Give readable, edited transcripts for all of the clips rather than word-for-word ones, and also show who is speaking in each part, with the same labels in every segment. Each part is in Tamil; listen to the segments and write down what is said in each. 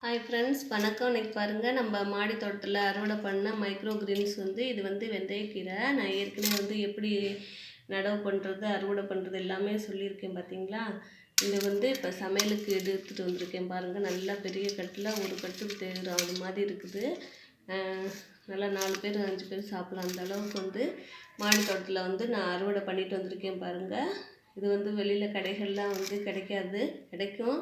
Speaker 1: ஹாய் ஃப்ரெண்ட்ஸ், வணக்கம். இன்னைக்கு பாருங்கள், நம்ம மாடி தோட்டத்தில் அறுவடை பண்ண மைக்ரோ கிரீன்ஸ் இது வெந்தயக்கீரை. நான் ஏற்கனவே எப்படி நடவு பண்ணுறது, அறுவடை பண்ணுறது எல்லாமே சொல்லியிருக்கேன் பார்த்தீங்களா. இது இப்போ சமையலுக்கு எடுத்துகிட்டு வந்திருக்கேன் பாருங்கள். நல்லா பெரிய கட்டில் ஒரு கட்டுக்கு தேடும் அது மாதிரி இருக்குது. நல்லா 4 பேர் 5 பேர் சாப்பிட்லாம் அந்த அளவுக்கு மாடி தோட்டத்தில் நான் அறுவடை பண்ணிட்டு வந்திருக்கேன் பாருங்கள். இது வெளியில் கடைகள்லாம் கிடைக்காது, கிடைக்கும்.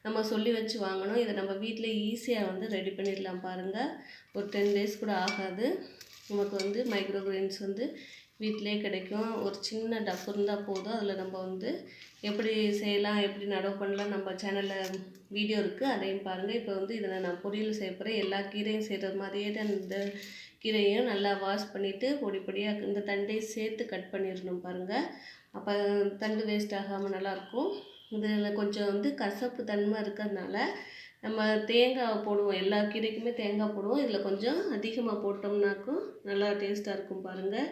Speaker 1: நம்ம சொல்லி வச்சு வாங்கணும். இதை நம்ம வீட்டில் ஈஸியாக ரெடி பண்ணிடலாம் பாருங்கள். ஒரு 10 டேஸ் கூட ஆகாது. நமக்கு மைக்ரோ கிரெயின்ஸ் வீட்டிலே கிடைக்கும். ஒரு சின்ன டப்பு இருந்தால் போதும். அதில் நம்ம எப்படி செய்யலாம், எப்படி நடவு பண்ணலாம், நம்ம சேனலில் வீடியோ இருக்குது, அதையும் பாருங்கள். இப்போ இதில் நான் பொரியல் செய்ய போகிறேன். எல்லா கீரையும் செய்கிறது மாதிரியே தான் இந்த கீரையும் நல்லா வாஷ் பண்ணிவிட்டு பொடி பொடியாக இந்த தண்டையும் சேர்த்து கட் பண்ணிடணும் பாருங்கள். அப்போ தண்டு வேஸ்ட் ஆகாமல் நல்லாயிருக்கும். இதில் கொஞ்சம் கசப்பு தன்மை இருக்கிறதுனால நம்ம தேங்காய் போடுவோம். எல்லா கீரைக்குமே தேங்காய் போடுவோம். இதில் கொஞ்சம் அதிகமாக போட்டோம்னாக்கும் நல்லா டேஸ்ட்டாக இருக்கும் பாருங்கள்.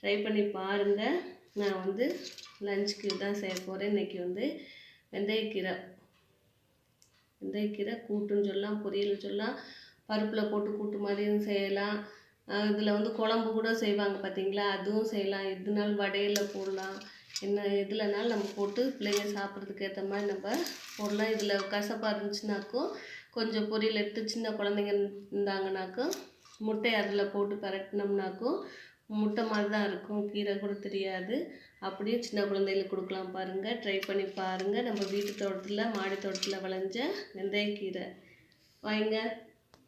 Speaker 1: ட்ரை பண்ணி பாருங்கள். நான் லஞ்சுக்கு தான் செய்ய போகிறேன். இன்றைக்கி வெந்தயக்கீரை கூட்டுன்னு சொல்லலாம், பொரியல் சொல்லலாம், பருப்பில் போட்டு கூட்டு மாதிரியும் செய்யலாம். இதில் குழம்பு கூட செய்வாங்க பார்த்தீங்களா, அதுவும் செய்யலாம். இதனால வடையில் போடலாம். எதுலனாலும் நம்ம போட்டு பிள்ளைங்க சாப்பிட்றதுக்கு ஏற்ற மாதிரி நம்ம போடலாம். இதில் கசப்பாக இருந்துச்சுனாக்கும் கொஞ்சம் பொரியல் எடுத்து சின்ன குழந்தைங்க இருந்தாங்கனாக்கும் முட்டை அதில் போட்டு பரட்டினோம்னாக்கும் முட்டை மாதிரி தான் இருக்கும், கீரை கூட தெரியாது. அப்படியே சின்ன குழந்தைகளுக்கு கொடுக்கலாம் பாருங்கள். ட்ரை பண்ணி பாருங்கள். நம்ம வீட்டு தோட்டத்தில் மாடி தோட்டத்தில் விளைஞ்ச வெந்தயக்கீரை வாங்க.